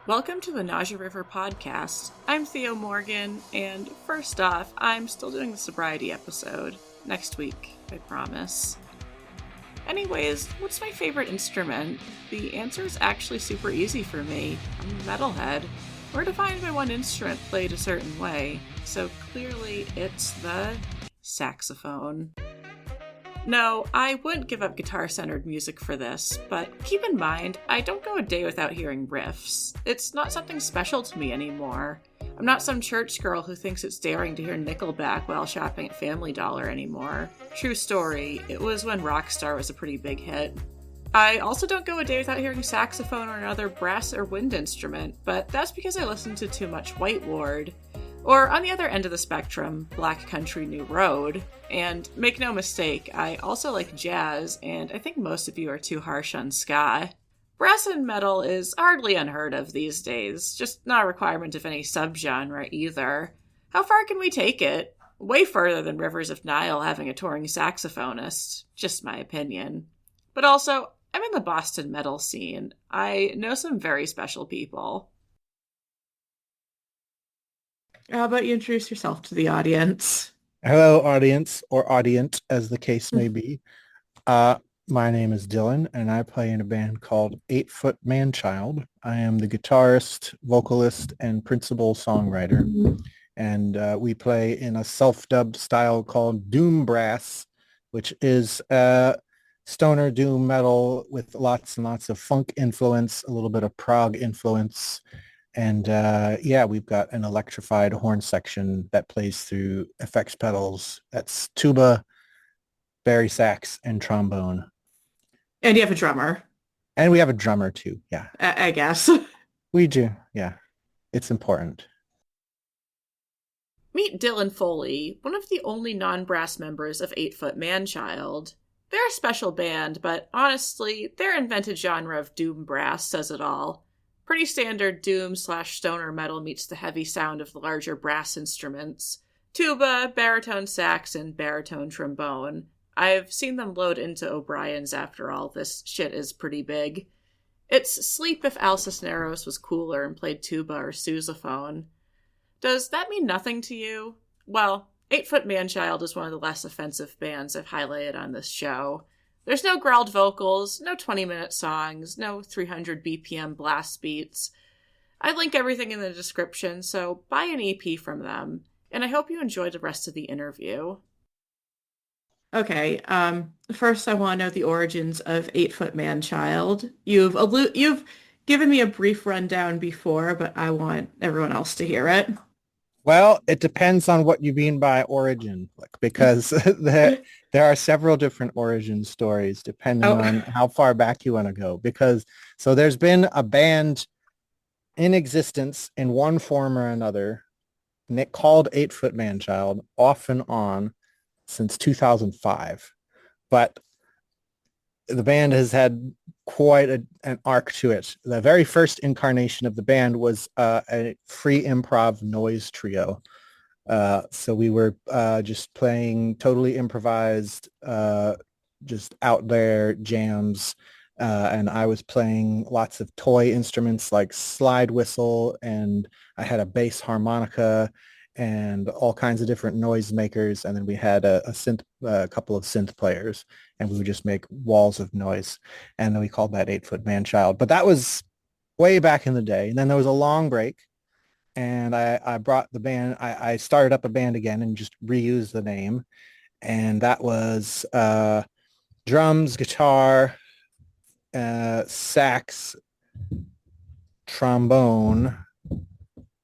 Welcome to the Nausea River podcast. I'm Theo Morgan, and first off, I'm still doing the sobriety episode. Next week, I promise. Anyways, what's my favorite instrument? The answer is actually super easy for me. I'm a metalhead. We're defined by one instrument played a certain way, so clearly it's the saxophone. No, I wouldn't give up guitar-centered music for this, but keep in mind, I don't go a day without hearing riffs. It's not something special to me anymore. I'm not some church girl who thinks it's daring to hear Nickelback while shopping at Family Dollar anymore. True story, it was when Rockstar was a pretty big hit. I also don't go a day without hearing saxophone or another brass or wind instrument, but that's because I listen to too much White Ward. Or, on the other end of the spectrum, Black Country New Road. And make no mistake, I also like jazz, and I think most of you are too harsh on ska. Brass and metal is hardly unheard of these days, just not a requirement of any subgenre either. How far can we take it? Way further than Rivers of Nile having a touring saxophonist. Just my opinion. But also, I'm in the Boston metal scene. I know some very special people. How about you introduce yourself to the audience? Hello, audience, or audient, as the case may be. My name is Dylan, and I play in a band called 8 Foot Manchild. I am the guitarist, vocalist, and principal songwriter. And we play in a self-dubbed style called Doombrass, which is stoner doom metal with lots and lots of funk influence, a little bit of prog influence. And we've got an electrified horn section that plays through effects pedals. That's tuba, bari sax, and trombone. And you have a drummer. And we have a drummer too. Yeah, I guess. we do. Yeah, it's important. Meet Dylan Foley, one of the only non-brass members of 8 Foot Manchild. They're a special band, but honestly, their invented genre of doom brass says it all. Pretty standard doom/stoner metal meets the heavy sound of the larger brass instruments. Tuba, baritone sax, and baritone trombone. I've seen them load into O'Brien's after all. This shit is pretty big. It's sleep if Al Cisneros was cooler and played tuba or sousaphone. Does that mean nothing to you? Well, 8 Foot Manchild is one of the less offensive bands I've highlighted on this show. There's no growled vocals, no 20-minute songs, no 300 BPM blast beats. I link everything in the description, so buy an EP from them. And I hope you enjoyed the rest of the interview. Okay, first I want to know the origins of 8 Foot Manchild. You've given me a brief rundown before, but I want everyone else to hear it. Well, it depends on what you mean by origin, because there are several different origin stories depending on how far back you want to go. So there's been a band in existence in one form or another, called 8 Foot Manchild, off and on since 2005. But the band has had quite an arc to it. The very first incarnation of the band was a free improv noise trio. So we were just playing totally improvised, just out there jams. And I was playing lots of toy instruments like slide whistle, and I had a bass harmonica and all kinds of different noise makers. And then we had a couple of synth players, and we would just make walls of noise. And then we called that 8 Foot Manchild. But that was way back in the day. And then there was a long break, and I brought the band, I started up a band again and just reused the name. And that was drums, guitar, sax, trombone.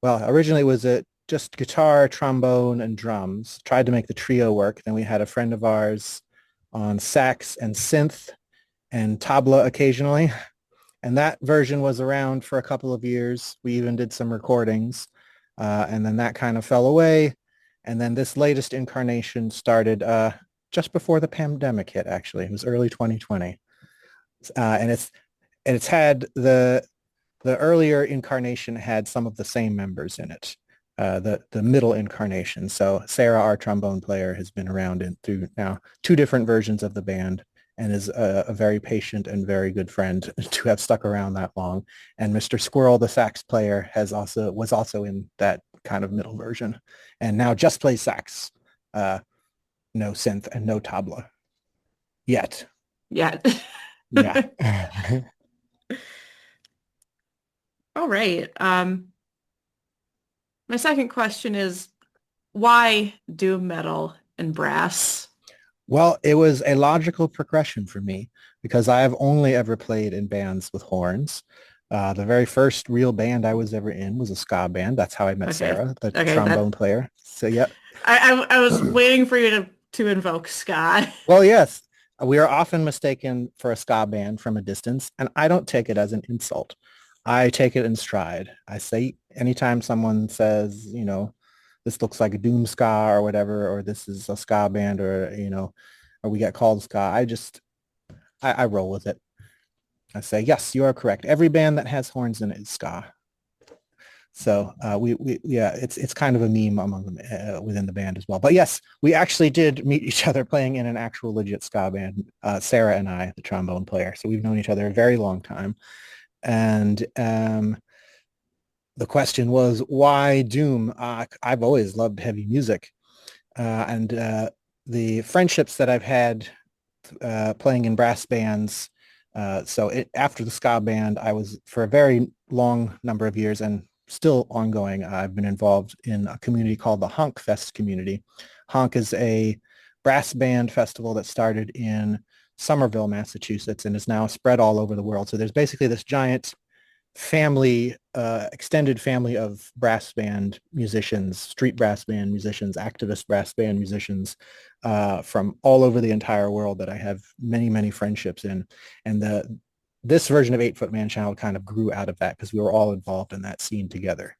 Well, originally it was just guitar, trombone, and drums. Tried to make the trio work. Then we had a friend of ours on sax and synth and tabla occasionally. And that version was around for a couple of years. We even did some recordings. And then that kind of fell away. And then this latest incarnation started just before the pandemic hit, actually. It was early 2020. And it's had the earlier incarnation had some of the same members in it. The middle incarnation. So Sarah, our trombone player, has been around through now 2 different versions of the band, and is a very patient and very good friend to have stuck around that long. And Mr. Squirrel, the sax player, was also in that kind of middle version, and now just plays sax, no synth and no tabla yet. Yeah. Yeah. All right. My second question is why doom metal and brass? Well, it was a logical progression for me because I have only ever played in bands with horns. The very first real band I was ever in was a ska band. That's how I met Okay. Sarah, the Okay, trombone that player. So yeah. I was waiting for you to invoke Scott. Well, yes, we are often mistaken for a ska band from a distance, and I don't take it as an insult. I take it in stride. I say anytime someone says, this looks like a doom ska or whatever, or this is a ska band, or or we get called ska, I roll with it. I say, yes, you are correct. Every band that has horns in it is ska. So yeah, it's kind of a meme among them within the band as well. But yes, we actually did meet each other playing in an actual legit ska band, Sarah and I, the trombone player. So we've known each other a very long time. And the question was, why Doom? I've always loved heavy music. And the friendships that I've had playing in brass bands. After the ska band, I was for a very long number of years and still ongoing. I've been involved in a community called the Honk Fest community. Honk is a brass band festival that started in Somerville, Massachusetts, and is now spread all over the world. So there's basically this giant family, extended family of brass band musicians, street brass band musicians, activist brass band musicians from all over the entire world that I have many, many friendships in. And this version of 8 Foot Manchild kind of grew out of that because we were all involved in that scene together.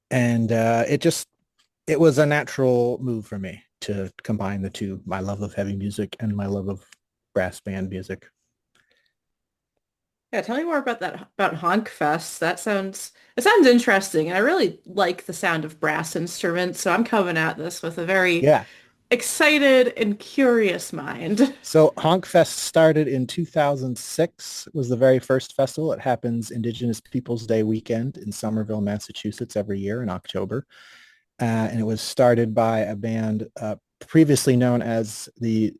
And it was a natural move for me to combine the two, my love of heavy music and my love of brass band music. Yeah, tell me more about about Honk Fest. It sounds interesting, and I really like the sound of brass instruments, so I'm coming at this with a very Yeah. excited and curious mind. So Honkfest started in 2006, was the very first festival. It happens Indigenous Peoples Day weekend in Somerville, Massachusetts every year in October. And it was started by a band previously known as the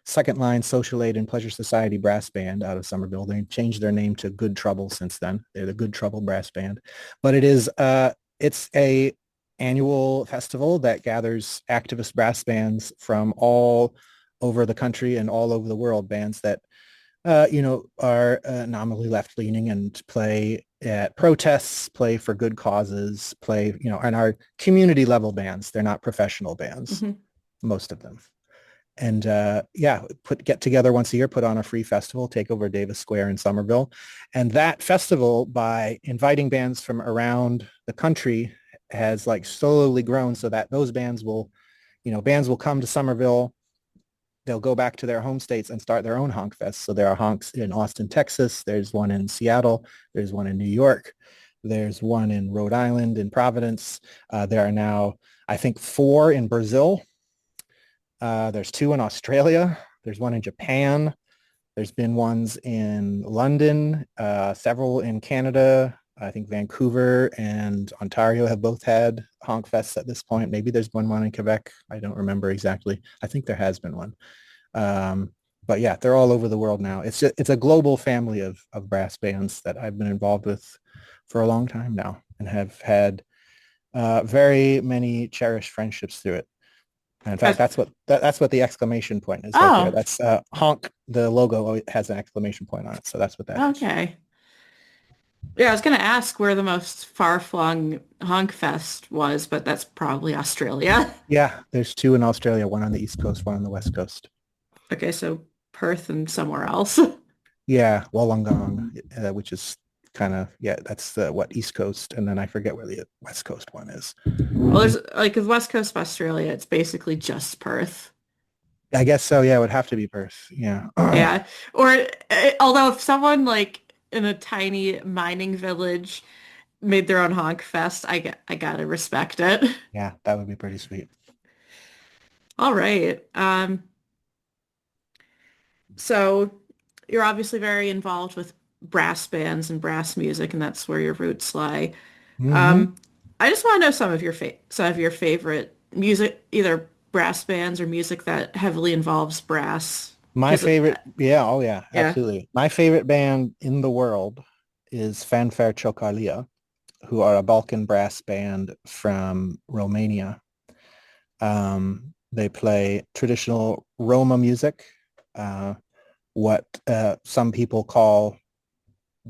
Second Line Social Aid and Pleasure Society Brass Band out of Somerville. They changed their name to Good Trouble since then. They're the Good Trouble Brass Band. But it's a annual festival that gathers activist brass bands from all over the country and all over the world, bands that are nominally left-leaning and play at protests, play for good causes, play, and are community level bands. They're not professional bands, hmm most of them. And get together once a year, put on a free festival, take over Davis Square in Somerville. And that festival, by inviting bands from around the country, has like slowly grown so that those bands will come to Somerville. They'll go back to their home states and start their own honk fest. So there are honks in Austin, Texas. There's one in Seattle. There's one in New York. There's one in Rhode Island, in Providence. There are now, I think, 4 in Brazil. There's 2 in Australia. There's one in Japan. There's been ones in London, several in Canada. I think Vancouver and Ontario have both had honk fests at this point. Maybe there's been one in Quebec. I don't remember exactly. I think there has been one. But yeah, they're all over the world now. It's a global family of brass bands that I've been involved with for a long time now and have had very many cherished friendships through it. And in fact, That's, that's what the exclamation point is right there. oh, That's honk. The logo has an exclamation point on it, so that's what that is. okay. Yeah, I was gonna ask where the most far-flung Honk Fest was, but that's probably Australia. Yeah, there's 2 in Australia, one on the East Coast, one on the West Coast. Okay, so Perth and somewhere else. Yeah, Wollongong, which is kind of, yeah, that's the East Coast, and then I forget where the West Coast one is. Well, there's like the west coast of Australia, it's basically just Perth. I guess so. Yeah, it would have to be Perth. Yeah. Yeah. Or although if someone like in a tiny mining village made their own honk fest, I gotta respect it. Yeah, that would be pretty sweet. All right. So you're obviously very involved with brass bands and brass music, and that's where your roots lie. Hmm. Um, I just want to know some of your favorite music, either brass bands or music that heavily involves brass. My Because favorite, yeah, oh yeah, yeah. absolutely. My favorite band in the world is Fanfare Ciocărlia, who are a Balkan brass band from Romania. They play traditional Roma music, uh, what some people call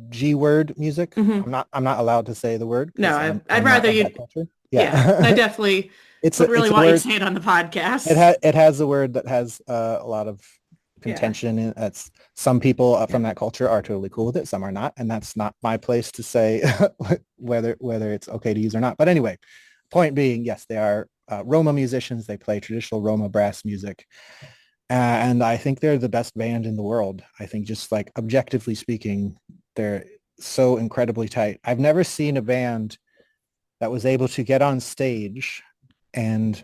G-word music. Hmm. I'm not allowed to say the word No, because I'd I'm not rather of that you. culture. Yeah, I Yeah. definitely It's would a really it's a want you to word. say it on the It podcast. has a word that has a lot of Yeah. contention in it's some people Yeah. from that culture are totally cool with it, some are not, and that's not my place to say whether it's okay to use or not. But anyway, point being, yes, they are Roma musicians. They play traditional Roma brass music. And I think they're the best band in the world. I think just like objectively speaking, they're so incredibly tight. I've never seen a band that was able to get on stage, and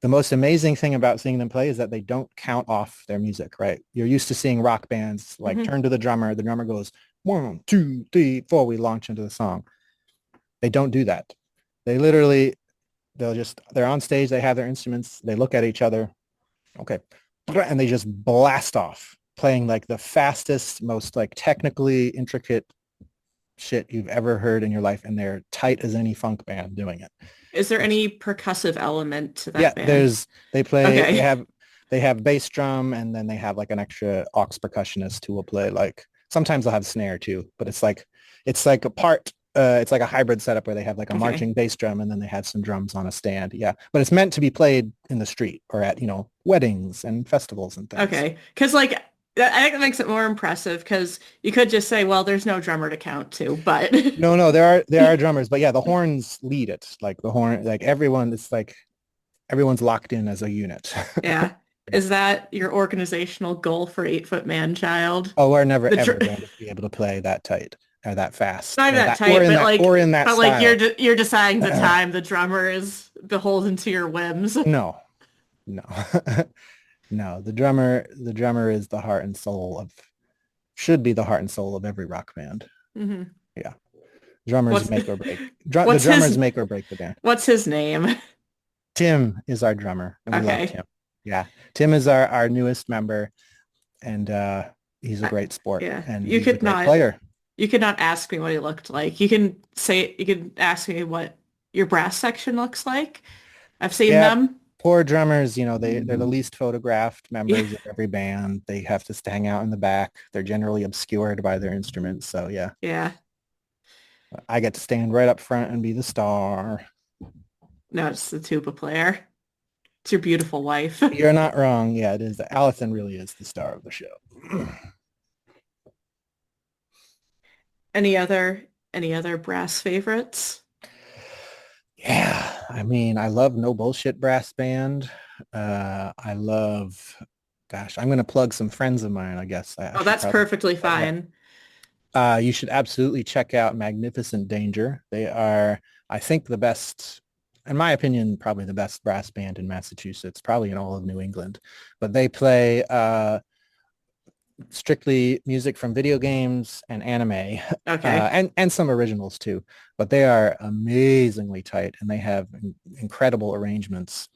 the most amazing thing about seeing them play is that they don't count off their music, right? You're used to seeing rock bands like Hmm. turn to the drummer goes 1, 2, 3, 4, we launch into the song. They don't do that. They literally, they're on stage, they have their instruments, they look at each other, okay, and they just blast off playing like the fastest, most like technically intricate shit you've ever heard in your life, and they're tight as any funk band doing it. Is there It's any percussive element to Yeah, that band? they play Okay. they have bass drum, and then they have like an extra aux percussionist who will play like sometimes they'll have snare too, but it's like a part it's like a hybrid setup where they have like a Okay. marching bass drum and then they have some drums on a stand. Yeah. But it's meant to be played in the street or at, weddings and festivals and things. Okay. Because I think that makes it more impressive because you could just say, well, there's no drummer to count to, but No, no, there are drummers, but yeah, the horns lead it. Like the horn, like everyone, it's like everyone's locked in as a unit. yeah. Is that your organizational goal for 8 Foot Man Child? Oh, we're never The ever dr going to be able to play that tight or that fast Not or that that or tight, in but that or in that style. you're deciding the time the drummer is beholden to your whims. No, no, no. The drummer is the heart and soul of should be the heart and soul of every rock band. Hmm. Yeah, drummers What's make or break. The what's drummers his make or break the band. what's his name? Tim is our drummer, and we love Okay. Tim. Yeah, Tim is our newest member, and he's a I, great sport, yeah. and he's a great player. You could not ask me what he looked like. You can ask me what your brass section looks like. I've seen Yeah, them. poor drummers, they're the least photographed Yeah. members of every band. They have to hang out in the back. They're generally obscured by their instruments. So yeah, Yeah. I get to stand right up front and be the star. No, it's the tuba player. It's your beautiful wife. You're not wrong. Yeah, it is. Allison really is the star of the show. Any other brass favorites? Yeah, I mean, I love No Bullshit Brass Band. I love, gosh, I'm going to plug some friends of mine, I guess. I Oh, should that's probably perfectly plug that. fine. You should absolutely check out Magnificent Danger. They are, I think, the best, in my opinion, probably the best brass band in Massachusetts, probably in all of New England. But they play strictly music from video games and anime, Okay. and some originals too. But they are amazingly tight, and they have incredible arrangements.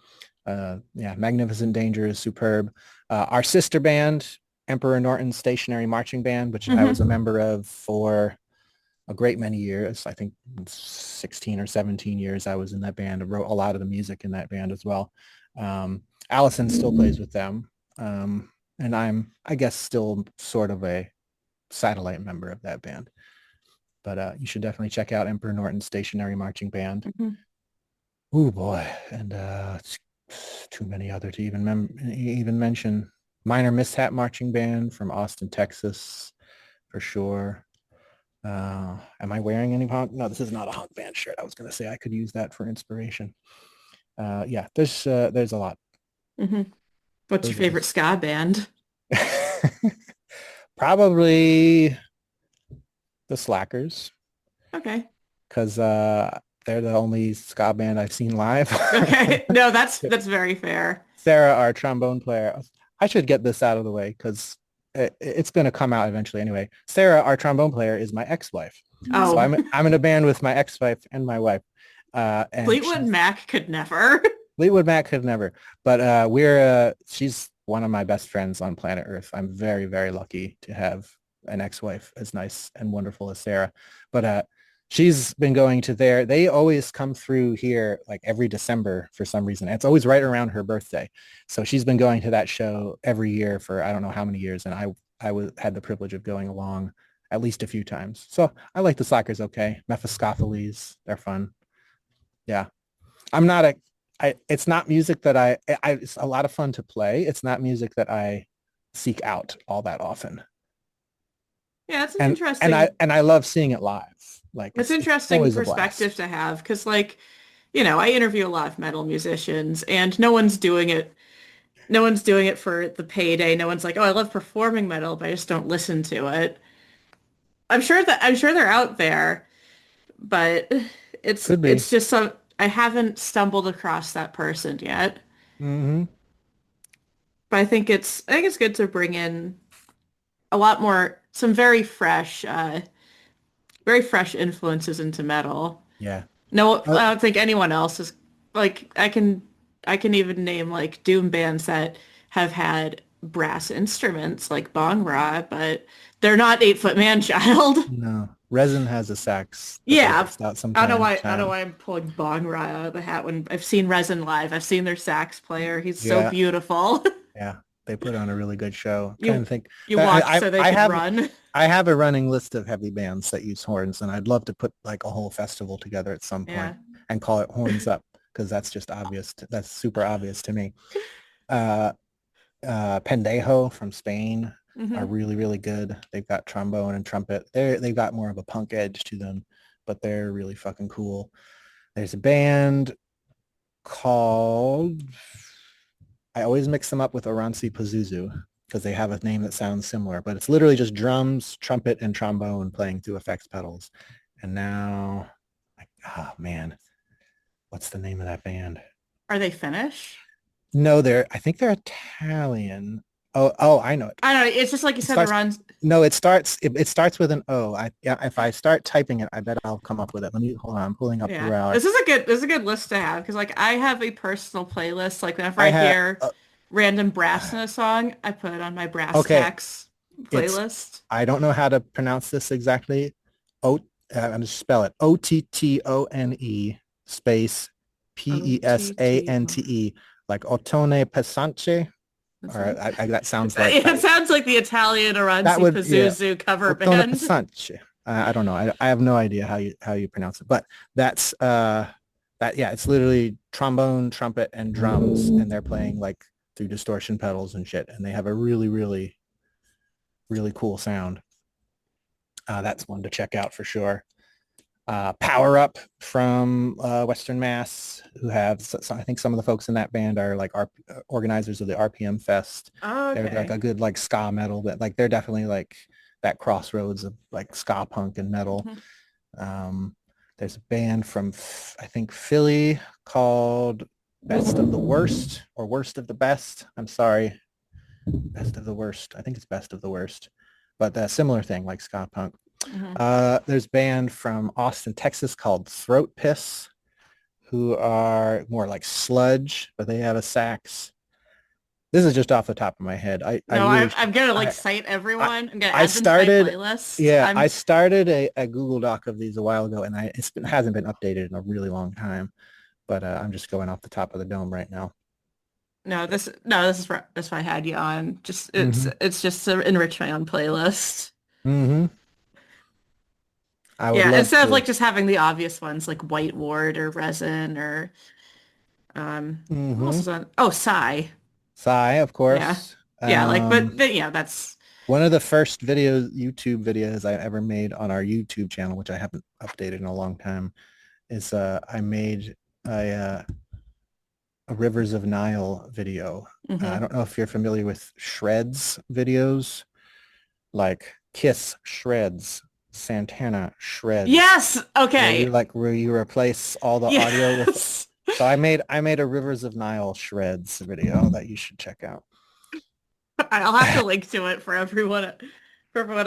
Yeah, Magnificent Danger is superb. Our sister band, Emperor Norton's Stationary Marching Band, which I was a Hmm. member of for a great many years. I think 16 or 17 years I was in that band. I wrote a lot of the music in that band as well. Allison still plays with them. And I'm, I guess, still sort of a satellite member of that band. But you should definitely check out Emperor Norton's Stationary Marching Band. Hmm. Oh boy, and it's too many other to even mention. Minor Mishap Marching Band from Austin, Texas, for sure. Am I wearing any honk? No, this is not a honk band shirt. I was going to say I could use that for inspiration. Yeah, there's a lot. Hmm. What's your Those are favorite just ska band? probably the Slackers Okay. because they're the only ska band I've seen live. Okay. No, that's very fair. Sarah, our trombone player, I should get this out of the way because it's going to come out eventually anyway. Sarah, our trombone player, is my ex-wife. So Oh, I'm in a band with my ex-wife and my wife. And Fleetwood Mac could never. Fleetwood Mac could never. But she's one of my best friends on planet Earth. I'm very, very lucky to have an ex-wife as nice and wonderful as Sarah. But she's been going to they always come through here like every December for some reason. It's always right around her birthday. So she's been going to that show every year for I don't know how many years. And had the privilege of going along at least a few times. So I like the Slackers okay. Mephistopheles, they're fun. Yeah. I'm not it's not music that it's a lot of fun to play. It's not music that I seek out all that often. Yeah, it's And interesting. I love seeing it live. Like It's it's interesting always a perspective blast. to have because, like, I interview a lot of metal musicians, and no one's doing it. No one's doing it for the payday. No one's like, "Oh, I love performing metal, but I just don't listen to it." I'm sure they're out there, but Could be. it's just some I haven't stumbled across that person yet. Hmm. But I think it's good to bring in a lot more some very fresh influences into metal. Yeah. No, Oh, I don't think anyone else is like I can even name like doom bands that have had brass instruments like Bong Ra, but they're not 8 Foot Manchild. no. Resin has a sax that they Yeah, bust out sometimes. I don't know why I'm pulling Bong Ra out of the hat when I've seen Resin live. I've seen their sax player. He's so Yeah. beautiful. Yeah. They put on a really good show. Trying You to think. you watch so they I could have run. I have a running list of heavy bands that use horns, and I'd love to put like a whole festival together at some point Yeah. and call it Horns Up because that's just obvious. That's super obvious to me. Uh, Pendejo from Spain are Hmm. really, really good. They've got trombone and trumpet. They've got more of a punk edge to them, but they're really fucking cool. There's a band called, I always mix them up with Oranzi Pazuzu because they have a name that sounds similar, but it's literally just drums, trumpet, and trombone playing through effects pedals. And now, oh man, what's the name of that band? Are they Finnish? No, I think they're Italian. I know it. I don't know. It's just like you It said, it starts, runs. no, it starts with an O. Yeah, if I start typing it, I bet I'll come up with it. Let me, hold on. I'm pulling up Yeah, our, this is a good list to have because like I have a personal playlist. Like whenever I I have, hear random brass in a song, I put it on my brass okay, tacks it's, playlist. I don't know how to pronounce this exactly. O, I'm just spell it. Ottone space OTT. Pesante, like Ottone Pesance. Or that sounds like It sounds like the Italian that Oranzi would, yeah. Pazuzu cover Ottone band. Pesance. I don't know. I have no idea how you pronounce it, but that's yeah, it's literally trombone, trumpet, and drums, and they're playing like through distortion pedals and shit, and they have a really, really, really cool sound. That's one to check out for sure. Power Up from Western Mass, who have I think some of the folks in that band are like organizers of the RPM Fest. Oh, They're like okay. a good like ska metal, but like they're definitely like that crossroads of like ska punk and metal. Mhm. Um, there's a band from I think Philly called Best of the Worst or Worst of the Best. I'm sorry, Best of the Worst. I think it's Best of the Worst, but a similar thing like ska punk. Mhm. There's a band from Austin, Texas called Throat Piss, who are more like sludge, but they have a sax. This is just off the top of my head. I No, really, I'm gonna like I, cite I, everyone. I'm gonna I add them to my started, playlist. yeah, I started a Google Doc of these a while ago, and hasn't been updated in a really long time. But I'm just going off the top of the dome right now. This is why I had you on. Just Mm-hmm. it's just to enrich my own playlist. Mm-hmm. I would Yeah, love instead of to. like just having the obvious ones like White Ward or Resin or who else Mm-hmm. is on? Oh, Psy. Psy, of Yeah. course. Yeah, like but yeah, that's One of the first YouTube videos I ever made on our YouTube channel, which I haven't updated in a long time, is I made a, uh, a Rivers of Nile video. I hmm. don't know if you're familiar with shreds videos, like Kiss shreds, Santana shreds, Yes. Okay. where you replace all the audio with. Yes. So I made a Rivers of Nile shreds video that you should check out. I'll have to link to it for everyone It,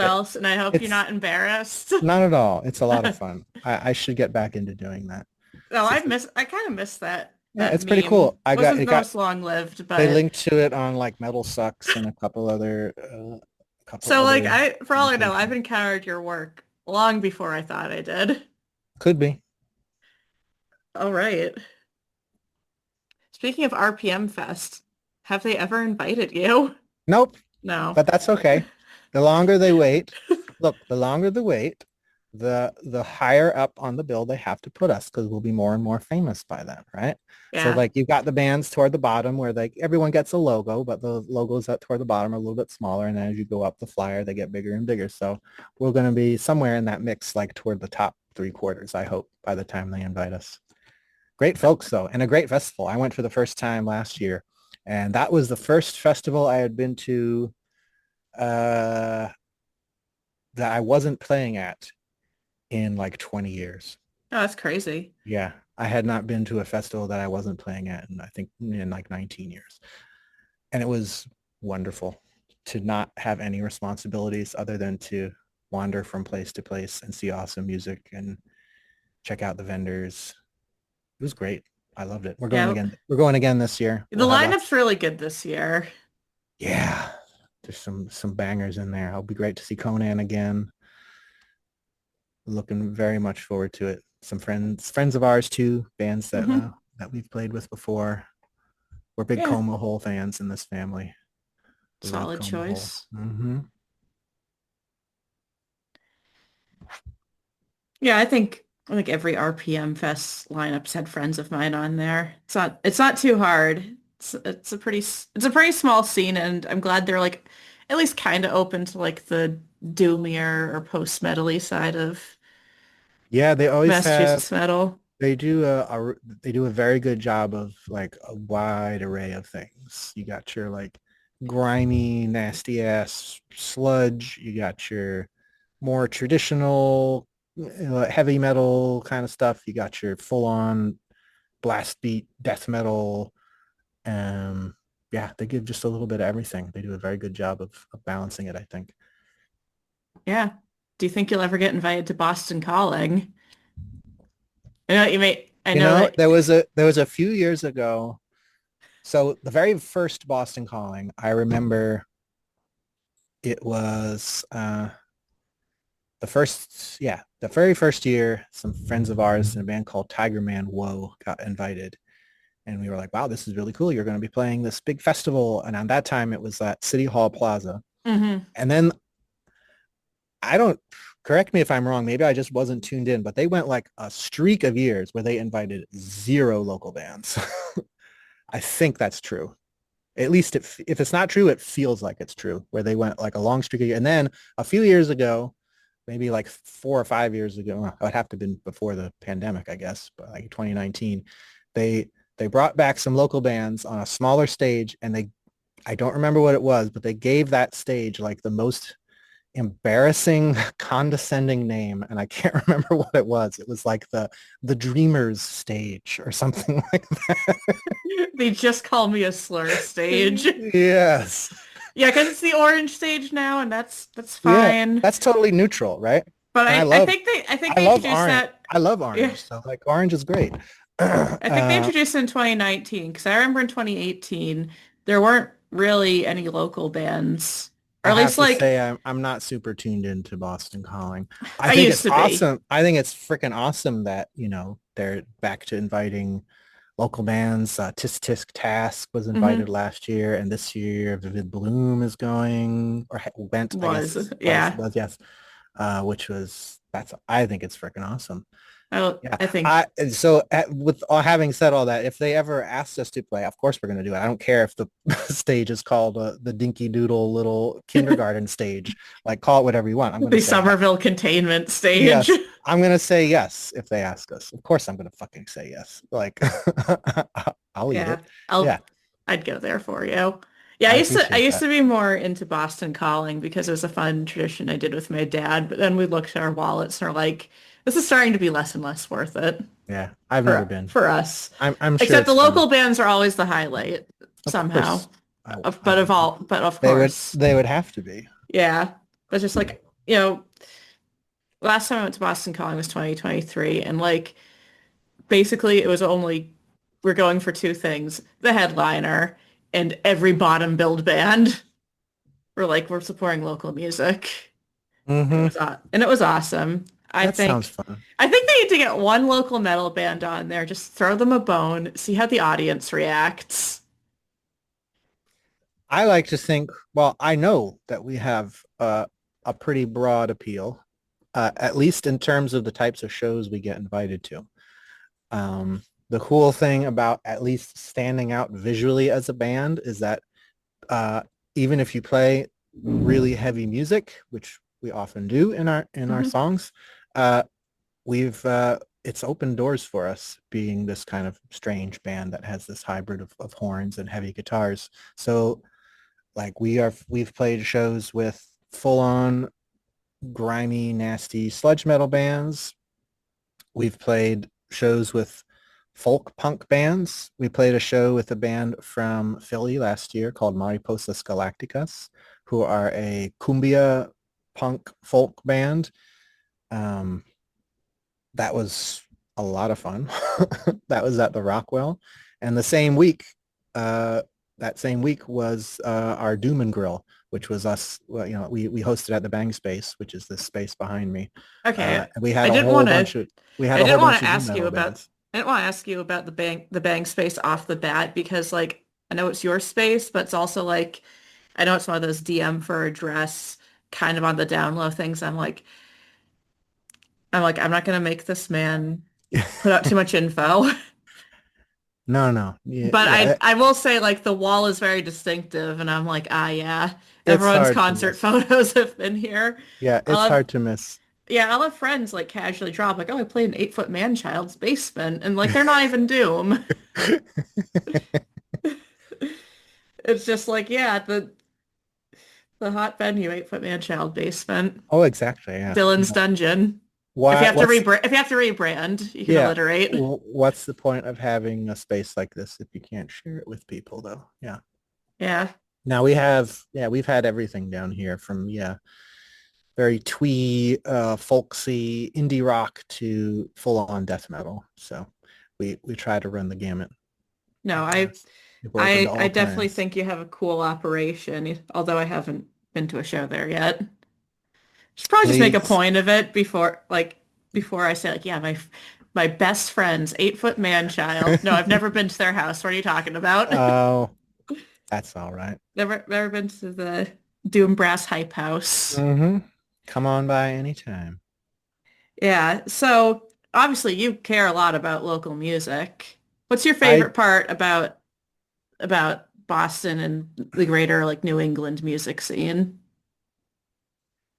else, and I hope you're it's not embarrassed. not at all. It's a lot of fun. I should get back into doing that. No, It's just, I kind of miss yeah, that it's pretty meme. cool. I got Wasn't it the got most long-lived, they but linked to it on like Metal Sucks and a couple so like other I for all I know, I've publications. encountered your work long before I thought I did. Could be. All right. Speaking of RPM Fest, have they ever invited you? Nope, No. but that's okay. The longer they wait, look, the longer the wait, the higher up on the bill they have to put us because we'll be more and more famous by then, right? So Yeah. like you've got the bands toward the bottom where like everyone gets a logo, but the logos up toward the bottom are a little bit smaller. And then as you go up the flyer, they get bigger and bigger. So we're going to be somewhere in that mix, like toward the top three quarters, I hope, by the time they invite us. Great folks though, and a great festival. I went for the first time last year, and that was the first festival I had been to uh, that I wasn't playing at in like 20 years. Oh, that's crazy. Yeah, I had not been to a festival that I wasn't playing at in I think in like 19 years. And it was wonderful to not have any responsibilities other than to wander from place to place and see awesome music and check out the vendors. It was great. I loved it. We're going Yeah. again. We're going again this year. The We'll have lots. lineup's really good this year. Yeah, there's some bangers in there. It'll be great to see Conan again. Looking very much forward to it. Some friends of ours too, bands Hmm. that we've played with before. We're big Yeah. Coma Hole fans in this family. We love Solid Coma Hole. choice. Mm-hmm. Yeah, I think every RPM Fest lineup's had friends of mine on there. It's not too hard. It's a pretty small scene, and I'm glad they're like at least kind of open to like the doomier or post-metally side of Yeah, they always have Massachusetts metal. they do they do a very good job of like a wide array of things. You got your like grimy, nasty ass sludge. You got your more traditional heavy metal kind of stuff. You got your full on blast beat death metal. Um, yeah, they give just a little bit of everything. They do a very good job of balancing it, I think. Yeah. Do you think you'll ever get invited to Boston Calling? I know you may. I You know know, that. there was a few years ago. So the very first Boston Calling, I remember it was the very first year, some friends of ours in a band called Tiger Man Whoa got invited. And we were like, wow, this is really cool. You're going to be playing this big festival. And on that time, it was at City Hall Plaza. Hmm. And then I don't, correct me if I'm wrong. Maybe I just wasn't tuned in, but they went like a streak of years where they invited zero local bands. I think that's true. At least if it's not true, it feels like it's true, where they went like a long streak of years. And then a few years ago, maybe like 4 or 5 years ago, it would have to have been before the pandemic, I guess, but like 2019, they they brought back some local bands on a smaller stage, and I don't remember what it was, but they gave that stage like the most embarrassing, condescending name, and I can't remember what it was. It was like the Dreamers stage or something like that. They just call me a slur stage. Yes. Yeah, because it's the orange stage now, and that's Yeah, fine. that's totally neutral, right? But And I think I they love introduced orange. that. I love Yeah, orange. So like orange is great. I think they introduced it in 2019 because I remember in 2018 there weren't really any local bands, or I at have least to like say I'm not super tuned into Boston Calling. I I think used it's to be. awesome. I think it's freaking awesome that, they're back to inviting local bands. Tisk Tisk Task was invited Hmm. last year, and this year Vivid Bloom is going, or went, I Was guess, yeah. yes. Which was, I think it's freaking awesome. Yeah. I think With all having said all that, if they ever asked us to play, of course we're going to do it. I don't care if the stage is called the Dinky Doodle little kindergarten stage. Like, call it whatever you want. I'm going to the say yes. Somerville containment stage. Yes. I'm going to say yes if they ask us. Of course I'm going to fucking say yes. Like, I'll eat Yeah, it. I'll Yeah. I'd go there for you. Yeah, I I appreciate used that. to be more into Boston Calling because it was a fun tradition I did with my dad, but then we looked at our wallets and are like, this is starting to be less and less worth it Yeah. I've never been. for us. I'm sure Except it's the fun. local bands are always the highlight Of somehow. course. I would, but of course, they would have to be. yeah. But just like, last time I went to Boston Calling was 2023, and like basically it was only we're going for two things: the headliner and every bottom billed band. We're supporting local music. And Hmm. it was awesome. That sounds fun. I think they need to get one local metal band on there, just throw them a bone, see how the audience reacts. I like to think, well, I know that we have a pretty broad appeal, at least in terms of the types of shows we get invited to. The cool thing about at least standing out visually as a band is that uh, even if you play really heavy music, which we often do in our Mhm. songs, uh, we've it's opened doors for us being this kind of strange band that has this hybrid of horns and heavy guitars. So like we've played shows with full on grimy, nasty sludge metal bands. We've played shows with folk punk bands. We played a show with a band from Philly last year called Mariposas Galacticas, who are a cumbia punk folk band. Um, that was a lot of fun. That was at the Rockwell. And the same week, uh, that same week was our Doom and Grill, which was us. Well, we hosted at the Bang Space, which is this space behind me. Okay. And we I had a didn't whole want to bunch of we had I a whole didn't want bunch to of doom ask you metal about bands. I didn't want to ask you about the bang space off the bat because like I know it's your space, but it's also like I know it's one of those DM for address kind of on the down low things. I'm not gonna make this man put out too much info. No, no, yeah, But yeah. I will say like the wall is very distinctive and I'm like, ah yeah, It's everyone's hard to concert miss. photos have been here. Yeah, I'll it's have hard to miss. I'll have friends like casually drop like, oh, I played an 8 foot Manchild's basement and like they're not even Doom. It's just like, yeah, the hot venue, 8 foot Manchild basement, Oh, exactly. Yeah. Dylan's dungeon. Why? What's If you have to rebrand, you can yeah? alliterate. What's the point of having a space like this if you can't share it with people, though? Yeah. Yeah. Now we've had everything down here from very twee, folksy indie rock to full on death metal. So we try to run the gamut. No, Uh, we're open to I all definitely kinds. think you have a cool operation, although I haven't been to a show there yet. Should probably just make a Please. point of it before I say like, yeah, my best friend's 8 foot man child. No, I've never been to their house. What are you talking about? Oh, that's all right. Never been to the Doombrass hype house. Mm-hmm. Come on by anytime. Yeah. So obviously you care a lot about local music. What's your I favorite part about Boston and the greater like New England music scene?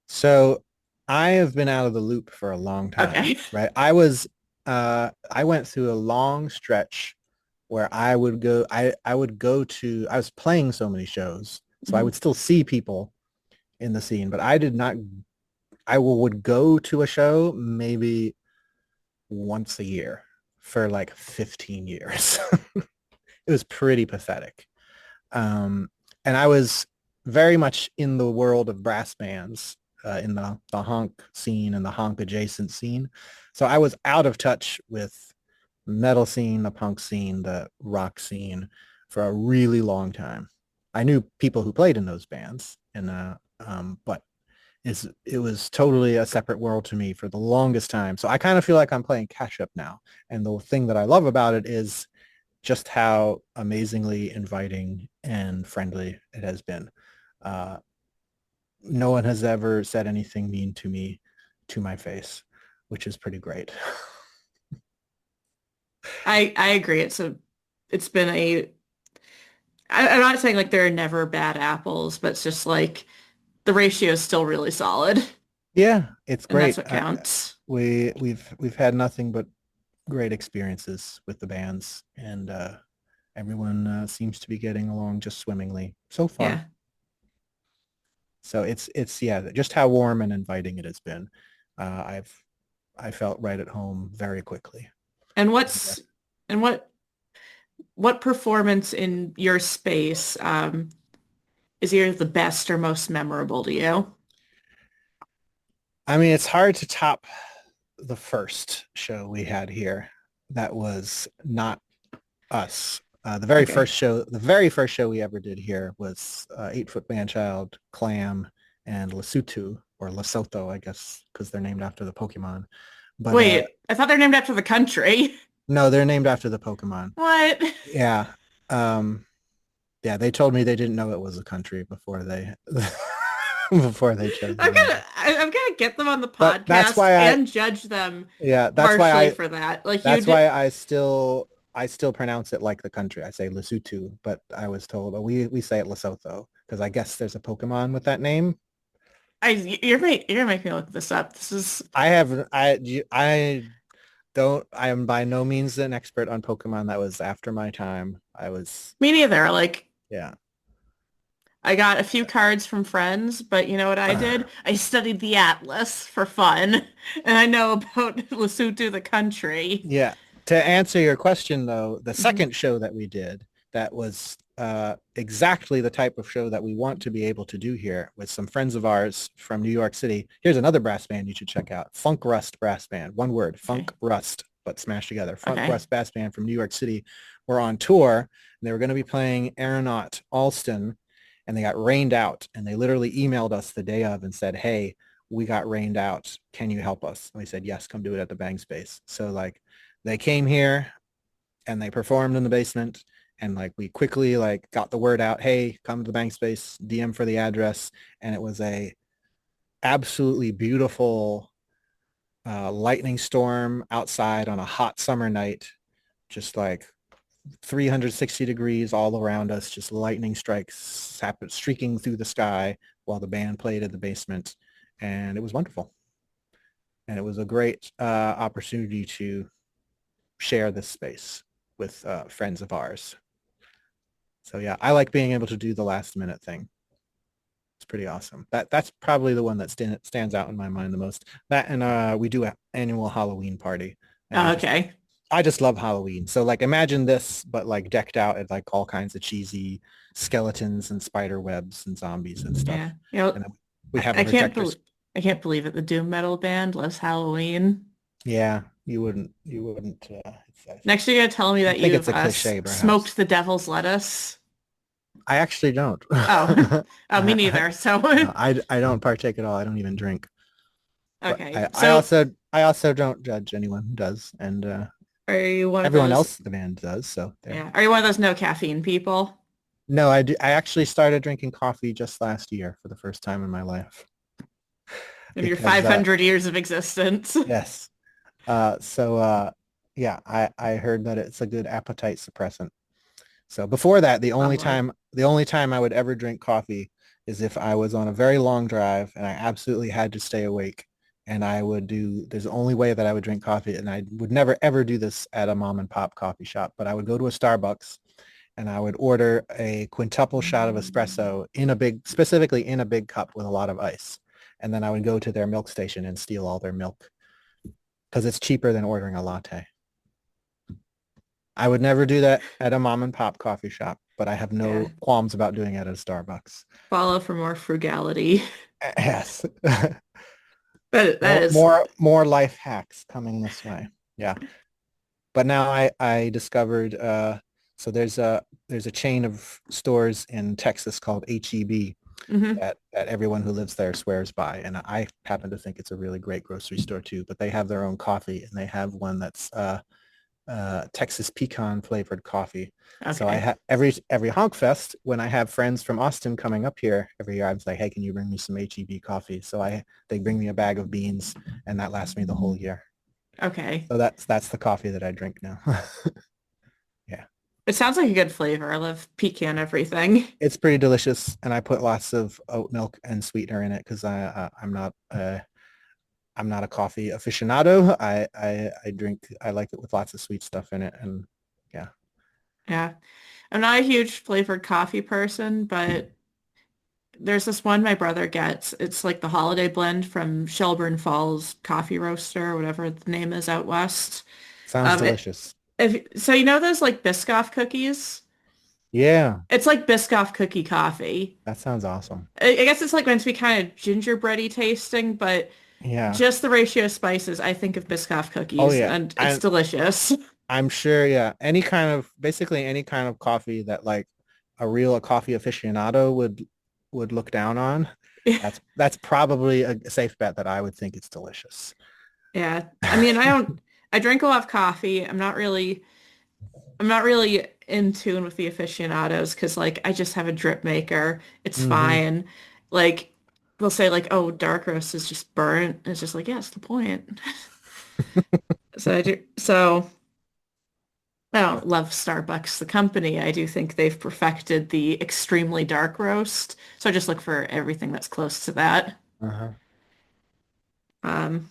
So I have been out of the loop for a long time, Okay. right? I went through a long stretch where I would go to I was playing so many shows, so I Mhm. would still see people in the scene, but I did not would go to a show maybe once a year for like 15 years. It was pretty pathetic. And I was very much in the world of brass bands, in the honk scene and the honk adjacent scene. So I was out of touch with metal scene, the punk scene, the rock scene for a really long time. I knew people who played in those bands, and but it was totally a separate world to me for the longest time. So I kind of feel like I'm playing catch up now. And the thing that I love about it is just how amazingly inviting and friendly it has been. Uh, no one has ever said anything mean to me to my face, which is pretty great. I agree. It's been I'm not saying like there are never bad apples, but it's just like the ratio is still really solid, Yeah, it's and that's great. what counts. We've had nothing but great experiences with the bands, and everyone seems to be getting along just swimmingly so far. Yeah. So it's yeah, just how warm and inviting it has been. I've I felt right at home very quickly. And And, what's and what what performance in your space is either the best or most memorable to you? I mean, it's hard to top the first show we had here. That was not us. Okay. The very first show we ever did here was 8 Foot Manchild, Clam, and Lesotho, or Lesotho, I guess, because they're named after the Pokemon. But Wait, I thought they're named after the country. no, they're named after the Pokemon. What? Yeah. Um, yeah, they told me they didn't know it was a country before they before they chose the name. I'm gonna get them on the But podcast and judge them that's why harshly for that. Like you that's did. why I still pronounce it like the country. I say Lesotho, but I was told, oh, we say it Lesotho because I guess there's a Pokemon with that name. You're gonna make me look this up. This is I don't, I am by no means an expert on Pokemon. That was after my time. I was, me neither. Like yeah. I got a few cards from friends, but you know what I did? I studied the atlas for fun, and I know about Lesotho, the country. Yeah. To answer your question, though, the Mhm. second show that we did that was exactly the type of show that we want to be able to do here with some friends of ours from New York City. Here's another brass band you should check out. Funk Rust Brass Band. One word, Okay. Funk Rust, but smashed together. Funk Okay. Rust Brass Band from New York City were on tour, and they were going to be playing Aeronaut Alston, and they got rained out. And they literally emailed us the day of and said, hey, we got rained out. Can you help us? And we said, yes, come do it at the Bang Space. So like they came here and they performed in the basement, and like we quickly like got the word out, hey, come to the Bank Space, DM for the address. And it was a absolutely beautiful lightning storm outside on a hot summer night, just like 360 degrees all around us, just lightning strikes streaking through the sky while the band played in the basement. And it was wonderful. And it was a great opportunity to share this space with friends of ours. So yeah, I like being able to do the last minute thing. It's pretty awesome. That's probably the one that stands out in my mind the most. That and we do an annual Halloween party, and Oh, okay. I just love Halloween. So like imagine this, but like decked out at like all kinds of cheesy skeletons and spider webs and zombies and Yeah. stuff. You know, And then we I, have a I can't projector. believe I can't believe it. The doom metal band loves Halloween. Yeah, you wouldn't. Next, you're gonna tell me I that think you've it's a cliche, perhaps. smoked the devil's lettuce. I actually don't. Oh, oh, me I, neither. So, no, I don't partake at all. I don't even drink. But okay. I also don't judge anyone who does, and Are you one of everyone those? else in the band does. So there. Yeah. Are you one of those no caffeine people? No, I do. I actually started drinking coffee just last year for the first time in my life Of your because 500 years of existence? yes. Yeah, I heard that it's a good appetite suppressant. So before that, Lovely. the only time I would ever drink coffee is if I was on a very long drive and I absolutely had to stay awake. And I would do, there's the only way that I would drink coffee, and I would never ever do this at a mom and pop coffee shop, but I would go to a Starbucks and I would order a quintuple shot of espresso in a big, specifically in a big cup with a lot of ice. And then I would go to their milk station and steal all their milk because it's cheaper than ordering a latte. I would never do that at a mom and pop coffee shop, but I have Yeah. no qualms about doing it at a Starbucks. Follow for more frugality. Yes. That is More life hacks coming this way. Yeah. But now I discovered so there's a chain of stores in Texas called HEB hmm that everyone who lives there swears by. And I happen to think it's a really great grocery store too, but they have their own coffee, and they have one that's Texas pecan flavored coffee. So I Okay. have every Honk Fest, when I have friends from Austin coming up here every year, I'm like, hey, can you bring me some HEB coffee? So they bring me a bag of beans, and that lasts me the whole year. Okay. So that's the coffee that I drink now. Yeah, It sounds like a good flavor. I love pecan everything. it's pretty delicious, and I put lots of oat milk and sweetener in it because I'm not a coffee aficionado. I drink, I like it with lots of sweet stuff in it, and yeah, Yeah. I'm not a huge flavored coffee person, but there's this one my brother gets. It's like the holiday blend from Shelburne Falls Coffee Roaster, or whatever the name is out west. sounds It delicious. So you know those like Biscoff cookies? Yeah, It's like Biscoff cookie coffee. that sounds awesome. I guess it's like meant to be kind of gingerbready tasting, but Yeah. just the ratio of spices, I think of Biscoff Oh cookies, yeah. and it's And delicious. I'm sure, yeah, basically any kind of coffee that like a real coffee aficionado would look down on. That's probably a safe bet that I would think it's delicious. Yeah. I mean, I drink a lot of coffee. I'm not really in tune with the aficionados because like I just have a drip maker. It's Hmm. fine. Like they'll say like, oh, dark roast is just burnt. It's just like, yeah, it's the point. So I don't love Starbucks, the company. I do think they've perfected the extremely dark roast. So I just look for everything that's close to that. Uh-huh. Um,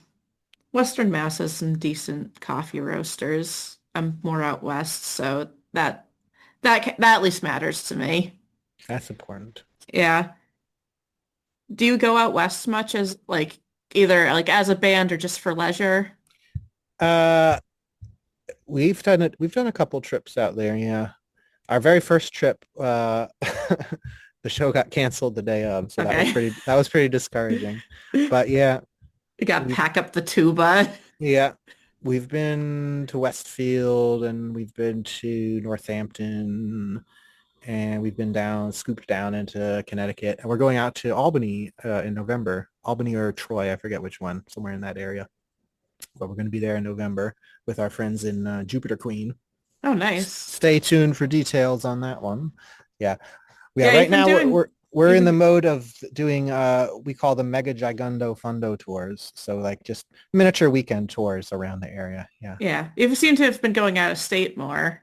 Western Mass has some decent coffee roasters. I'm more out west, so that at least matters to me. That's important. Yeah. Do you go out west much as like either like as a band or just for leisure? Uh, we've done a couple trips out there, yeah. Our very first trip, the show got canceled the day of, so Okay. that was pretty discouraging. But yeah, You gotta we've pack up the tuba. yeah, we've been to Westfield and we've been to Northampton and we've been scooped down into Connecticut, and we're going out to Albany in November. Albany or Troy, I forget which one, somewhere in that area. But we're going to be there in November with our friends in Jupiter Queen. Oh, nice. Stay tuned for details on that one. Yeah, yeah. Yeah, Right you've been now doing we're you've in the been mode of doing we call them Mega Gigundo Fundo tours. So like just miniature weekend tours around the area. Yeah. yeah, you seem to have been going out of state more.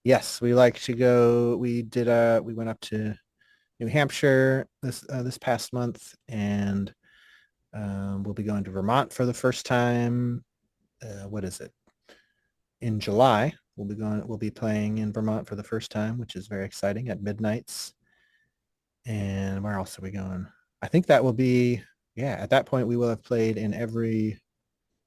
Yes, we like to go. We went up to New Hampshire this past month, and we'll be going to Vermont for the first time. What is it? In July, we'll be playing in Vermont for the first time, which is very exciting at Midnights. And where else are we going? I think that will be, yeah, at that point we will have played in every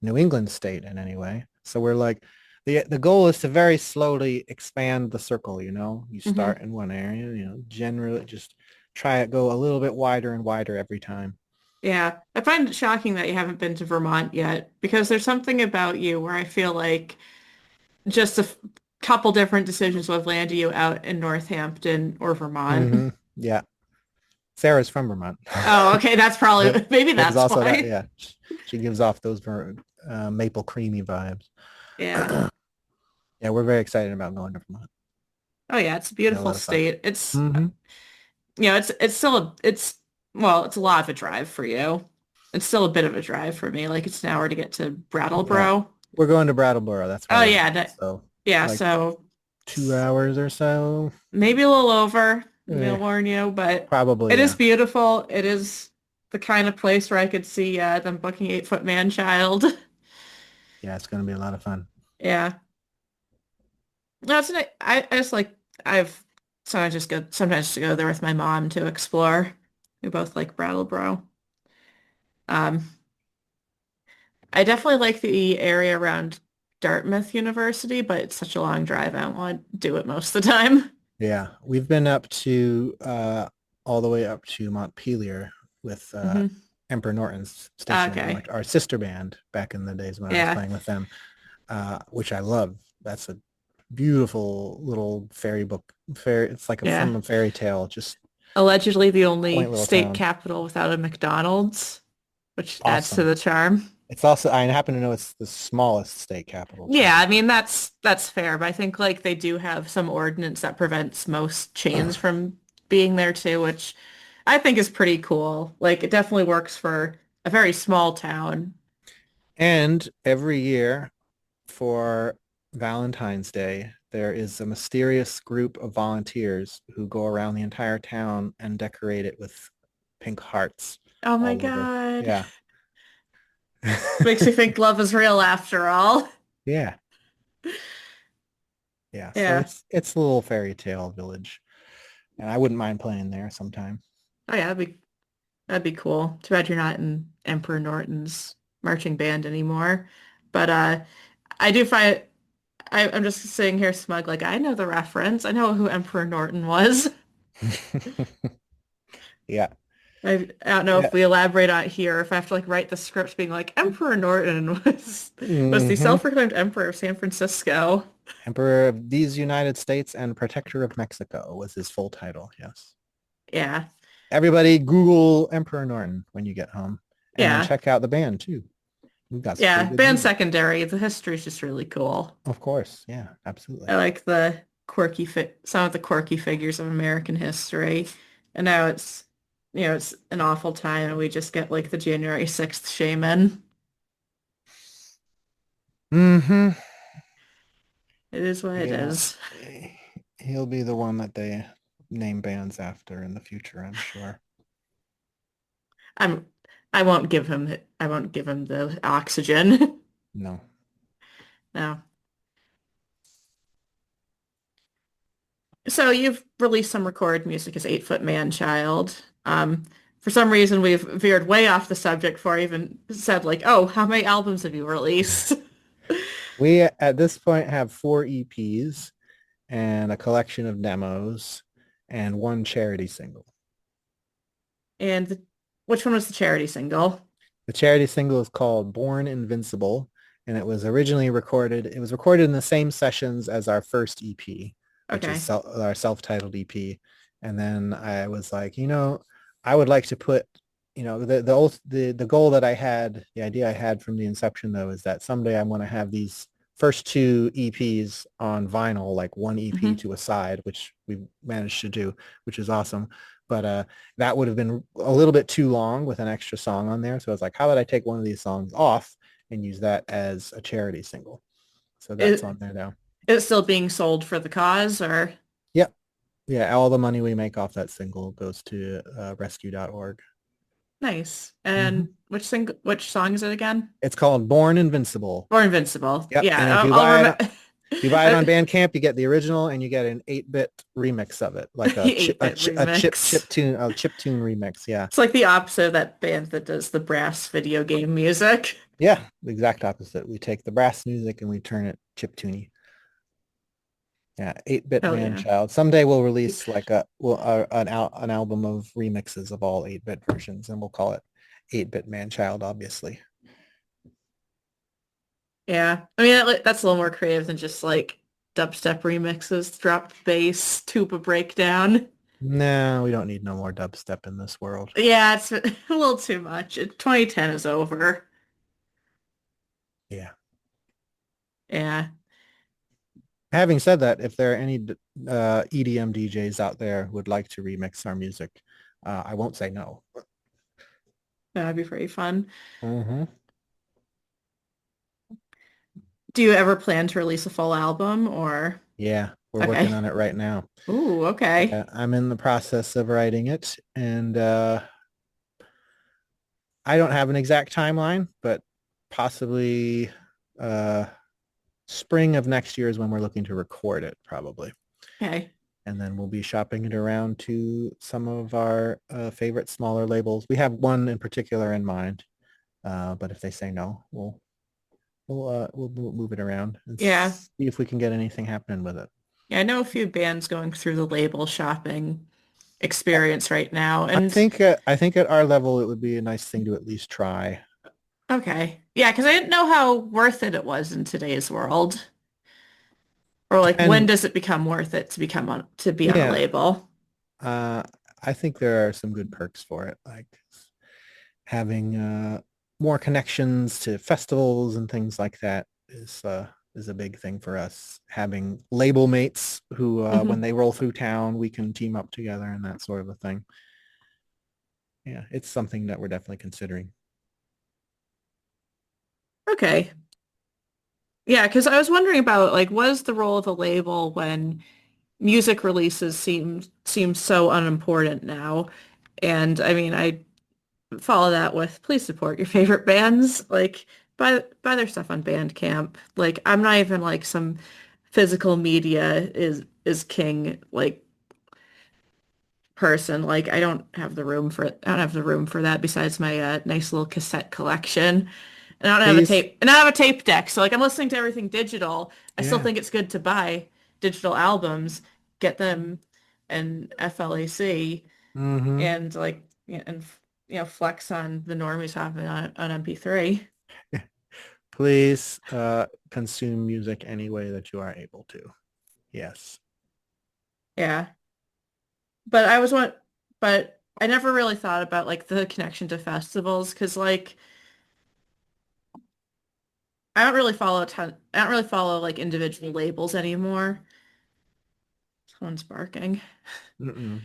New England state in any way. So we're like, the goal is to very slowly expand the circle, you know? You Hmm. start in one area, generally just try it, go a little bit wider and wider every time. Yeah, I find it shocking that you haven't been to Vermont yet because there's something about you where I feel like just couple different decisions would have landed you out in Northampton or Vermont. Hmm. Yeah. Sarah's from Vermont. Oh, okay, that's probably maybe Which is that's also that, why. yeah. She gives off those maple creamy vibes. Yeah. Yeah, we're very excited about going to Vermont. Oh yeah, it's a Yeah, a beautiful lot of fun. state. It's Hmm. it's still it's well, it's a lot of a drive for you. It's still a bit of a drive for me. Like it's an hour to get to Yeah. Brattleboro. We're going to Brattleboro. That's where Oh we're yeah, going. So yeah, like so 2 hours or so. maybe a little over, Eh, I'll warn you, but probably, it is yeah. beautiful. It is the kind of place where I could see them booking 8 Foot Man-Child. Yeah, it's going to be a lot of fun. Yeah. No, I just like I've sometimes just go there with my mom to explore. We both like Brattleboro. Um, I definitely like the area around Dartmouth University, but it's such a long drive. I don't want to do it most of the time. Yeah, we've been up to all the way up to Montpelier with Hmm. Emperor Norton's station there, Okay. like our sister band back in the days when I was Yeah. playing with them, which I love. That's a beautiful little fairy. It's like Yeah. from a fairy tale, just Allegedly the quaint only little state town. capital without a McDonald's, which adds to Awesome. the charm. It's also, I happen to know it's the smallest state capital Yeah, too. I mean that's fair, but I think like they do have some ordinance that prevents most chains from being there too, which I think is pretty cool. Like it definitely works for a very small town. And every year for Valentine's Day, there is a mysterious group of volunteers who go around the entire town and decorate it with pink hearts Oh my all over. God. Yeah. Makes me think love is real after all. Yeah. Yeah. So Yeah. it's a little fairy tale village. And I wouldn't mind playing there sometime. Oh yeah, that'd be cool. Too bad you're not in Emperor Norton's marching band anymore. But I do find I'm just sitting here smug, like I know the reference. I know who Emperor Norton was. Yeah. I don't know Yeah. if we elaborate on it here, if I have to like write the script being like Emperor Norton was the Hmm. self-proclaimed Emperor of San Francisco. Emperor of these United States and Protector of Mexico was his full title. Yes. Yeah. Everybody Google Emperor Norton when you get home and then Yeah. check out the band too. We've got some pretty Yeah. good Band music. secondary. The history is just really cool. Of course. Yeah, I absolutely. like the some of the quirky figures of American history. And now it's an awful time and we just get like the January 6th shaman. Hmm. It is what it Yeah. is. He'll be the one that they name bands after in the future, I'm sure. I'm I won't give him the oxygen. No. No. So you've released some recorded music as 8 Foot Manchild. For some reason we've veered way off the subject before I even said like, oh, how many albums have you released? We at this point have 4 EPs and a collection of demos and one charity single. And which one was the charity single? The charity single is called Born Invincible, and it was recorded in the same sessions as our first EP, which is Okay. our self-titled EP. And then I was like, I would like to put, the goal that I had, the idea I had from the inception though, is that someday I want to have these first 2 EPs on vinyl, like one EP Hmm. to a side, which we managed to do, which is awesome. But that would have been a little bit too long with an extra song on there. So I was like, how would I take one of these songs off and use that as a charity single? So that's Is, on there now. is it still being sold for the cause or Yep. Yeah. All the money we make off that single goes to rescue.org. nice? Hmm. And which song is it again? It's called Born Invincible. Or Invincible. Yep. And Yeah, if you buy it on I, Bandcamp, you get the original and you get an 8-bit remix of it, like a chip, 8-bit remix. chip tune remix. Yeah. It's like the opposite of that band that does the brass video game music. Yeah. The exact opposite. We take the brass music and we turn it chip tuney. Yeah, 8-bit Hell yeah. Manchild. Someday we'll release like an album of remixes of all 8-bit versions, and we'll call it 8-bit Manchild, obviously. Yeah. I mean, that's a little more creative than just like dubstep remixes, drop bass, tuba breakdown. No, we don't need no more dubstep in this world. Yeah, it's a little too much. 2010 is over. Yeah. Yeah. Having said that, if there are any EDM DJs out there who would like to remix our music, I won't say no. That'd be pretty fun. Hmm. Do you ever plan to release a full album or? Yeah, we're working Okay. on it right now. Ooh, okay. Yeah, I'm in the process of writing it, and I don't have an exact timeline, but possibly uh, spring of next year is when we're looking to record it, probably. Okay. And then we'll be shopping it around to some of our favorite smaller labels. We have one in particular in mind, but if they say no, we'll move it around and Yeah. see if we can get anything happening with it. Yeah, I know a few bands going through the label shopping experience right now. And I think at our level, it would be a nice thing to at least try. okay. Yeah, because I didn't know how worth it was in today's world. Or like when And does it become worth it to be on a yeah, label? uh, I think there are some good perks for it, like having more connections to festivals and things like that is a big thing for us. Having label mates who, when Hmm. they roll through town, we can team up together and that sort of a thing. Yeah, it's something that we're definitely considering. Okay. Yeah, because I was wondering about like what is the role of a label when music releases seem so unimportant now? And I mean, I follow that with please support your favorite bands. Like buy their stuff on Bandcamp. Like I'm not even like some physical media is king like person. Like I don't have the room for that besides my nice little cassette collection. And I don't have a Please. tape, and I have a tape deck. So like I'm listening to everything digital. I still Yeah. think it's good to buy digital albums, get them in FLAC, Mm-hmm. and like and flex on the normies having on MP3. Please consume music any way that you are able to. Yes. Yeah. But I was one, but I never really thought about like the connection to festivals because like I don't really follow like individual labels anymore. Someone's barking. Mm-mm.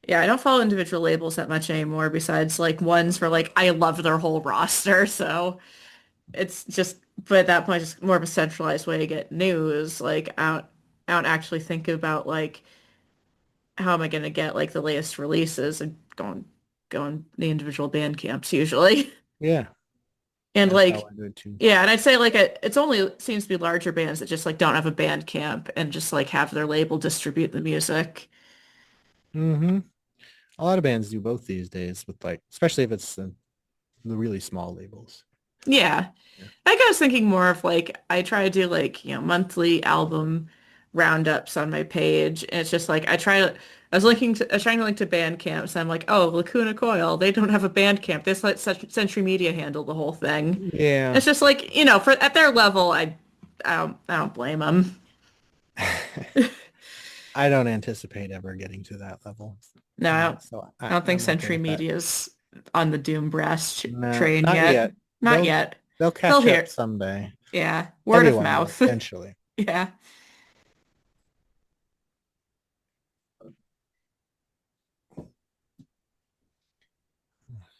Yeah, I don't follow individual labels that much anymore besides like ones where like I love their whole roster. So it's just, but at that point, it's more of a centralized way to get news. Like I don't actually think about like how am I going to get like the latest releases and going the individual band camps usually. Yeah, And that's how like, I do it too. yeah, and I'd say like it's only seems to be larger bands that just like don't have a band camp and just like have their label distribute the music. Mm-hmm. A lot of bands do both these days with like, especially if it's the really small labels. Yeah. Yeah. I was thinking more of like I try to do like, monthly album roundups on my page. And it's just like I was trying to link to band camps and I'm like, oh, Lacuna Coil, they don't have a band camp. They just let Century Media handle the whole thing. Yeah. It's just like, for at their level, I don't blame them. I don't anticipate ever getting to that level. No, So I don't think I'm okay Century with that. Media's on the Doombrass No, train not yet. yet. Not They'll yet. they'll They'll catch up hear. someday. Yeah. Word of Everyone will mouth. eventually. Yeah.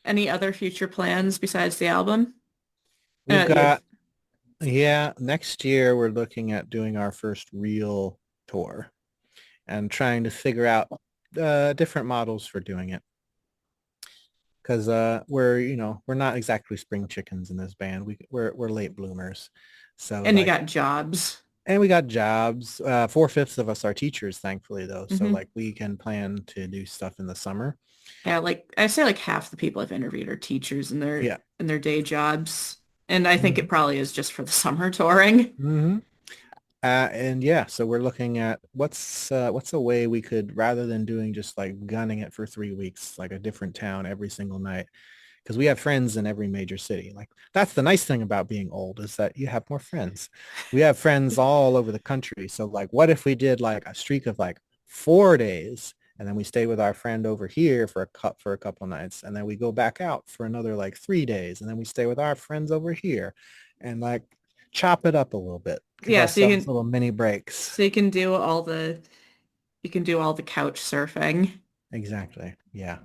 Any other future plans besides the album? We've You have, got Yeah, next year we're looking at doing our first real tour and trying to figure out different models for doing it. Because we're not exactly spring chickens in this band. We're late bloomers. So and you like, got jobs. and we got jobs. 4/5 of us are teachers, thankfully though. So Hmm. like we can plan to do stuff in the summer. Yeah, like I say like half the people I've interviewed are teachers Yeah. in their day jobs. And I think Hmm. it probably is just for the summer touring. Hmm. And yeah, so we're looking at what's a way we could, rather than doing just like gunning it for 3 weeks, like a different town every single night, because we have friends in every major city. Like that's the nice thing about being old is that you have more friends. We have friends all over the country. So like, what if we did like a streak of like 4 days and then we stay with our friend over here for a couple nights and then we go back out for another like 3 days and then we stay with our friends over here and like chop it up a little bit, give Yeah, ourselves little mini breaks. so you can do all the couch surfing. Exactly. Yeah.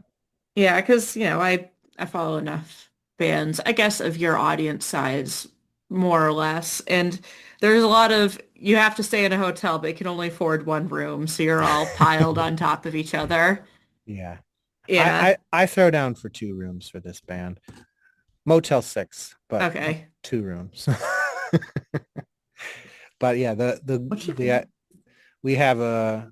Yeah, because I follow enough bands, I guess, of your audience size, more or less. And there's a lot of you have to stay in a hotel, but you can only afford one room, so you're all piled on top of each other. Yeah. Yeah. I throw down for 2 rooms for this band. Motel 6, but Okay. 2 rooms. But yeah, What you the we have a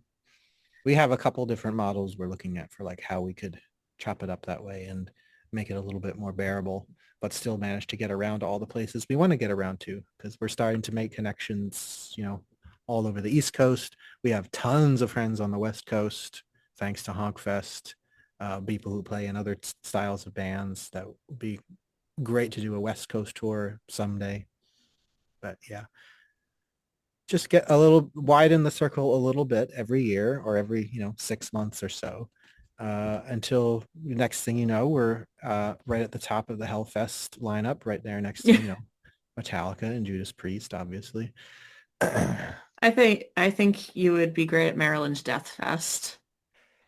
we have a couple different models we're looking at for like how we could chop it up that way and make it a little bit more bearable, but still manage to get around to all the places we want to get around to because we're starting to make connections, all over the East Coast. We have tons of friends on the West Coast, thanks to Honkfest. People who play in other styles of bands. That would be great to do a West Coast tour someday. But yeah, just get a little widen the circle a little bit every year or every 6 months or so, until the next thing you know we're right at the top of the Hellfest lineup, right there next to yeah. Metallica and Judas Priest, obviously. I think you would be great at Maryland's Death Fest.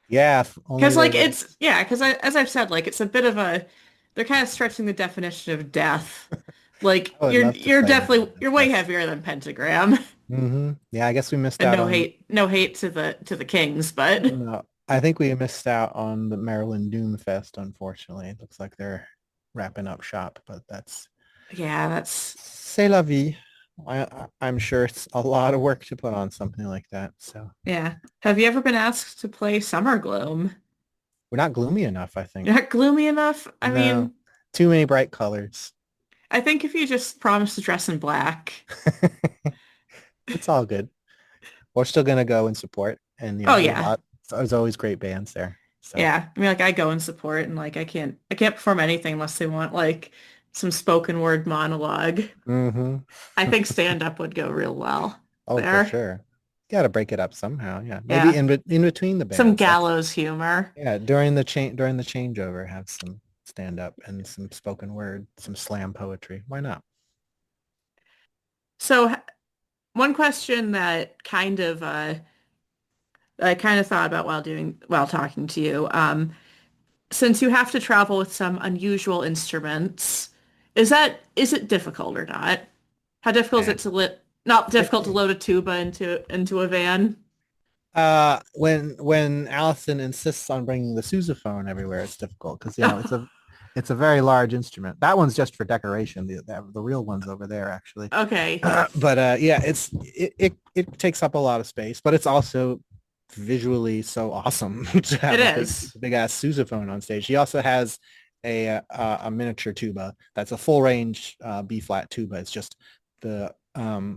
Yeah, if only Because there like was. because as I've said, like it's a bit of a they're kind of stretching the definition of death. Like I would love to you're play definitely Maryland you're way Fest. heavier than Pentagram. Yeah, I guess we missed And out on. no hate to the Kings, but No, I think we missed out on the Maryland Doom Fest, unfortunately. It looks like they're wrapping up shop, but that's yeah, that's c'est la vie. I'm sure it's a lot of work to put on something like that. So yeah. Have you ever been asked to play Summer Gloom? we're not gloomy enough, I You're think. not gloomy enough? I No, mean, too many bright colors. I think if you just promise to dress in black. It's all good. We're still gonna go and support, and Oh there's a yeah. lot. There's always great bands there. So Yeah. I mean, like I go and support and like I can't perform anything unless they want like some spoken word monologue. hmm I think stand up would go real well oh, for there. sure. Got to break it up somehow. Yeah, maybe Yeah. in between the Some bands. That's gallows humor. yeah. During the changeover, have some stand up and some spoken word, some slam poetry. Why not? So one question that I kind of thought about while talking to you. Since you have to travel with some unusual instruments, is it difficult or not? How difficult is Yeah. it to not difficult to load a tuba into a van? When Allison insists on bringing the sousaphone everywhere, it's difficult because it's a very large instrument. That one's just for decoration. The real one's over there actually. Okay, But yeah, it takes up a lot of space, but it's also visually so awesome to it have is. a big ass sousaphone on stage. She also has a miniature tuba that's a full range B flat tuba. It's just the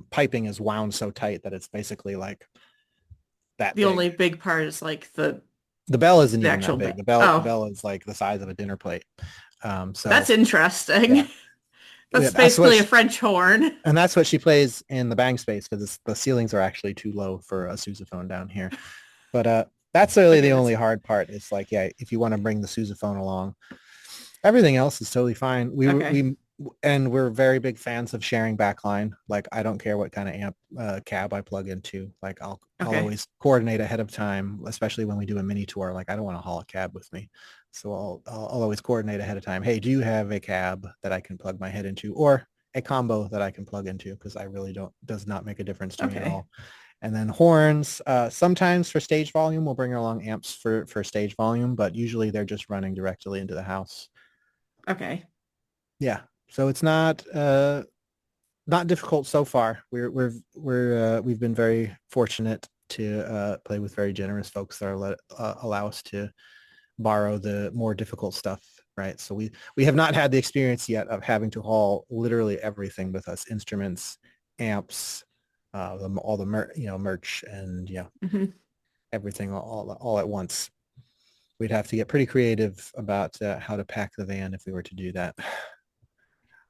piping is wound so tight that it's basically like that The big. only big part is like The bell isn't the even that actual big. bit. The Oh, bell is like the size of a dinner plate. that's So yeah, interesting. yeah, That's basically a French horn. that's what she plays in the bang space because the ceilings are actually too low for a sousaphone down here. But that's really Okay, the that's only hard part. It's like, yeah, if you want to bring the sousaphone along, everything else is totally fine. okay. And we're very big fans of sharing backline. Like I don't care what kind of amp cab I plug into. Like I'll Okay. always coordinate ahead of time, especially when we do a mini tour. Like I don't want to haul a cab with me. So I'll always coordinate ahead of time. Hey, do you have a cab that I can plug my head into or a combo that I can plug into? Because I really don't, does not make a difference to me at Okay. all. And then horns, sometimes for stage volume, we'll bring along amps for stage volume, but usually they're just running directly into the house. Okay. Yeah. So it's not difficult so far. We've been very fortunate to play with very generous folks that allow us to borrow the more difficult stuff, right? So we have not had the experience yet of having to haul literally everything with us: instruments, amps, all the merch, and Hmm. everything all at once. We'd have to get pretty creative about how to pack the van if we were to do that.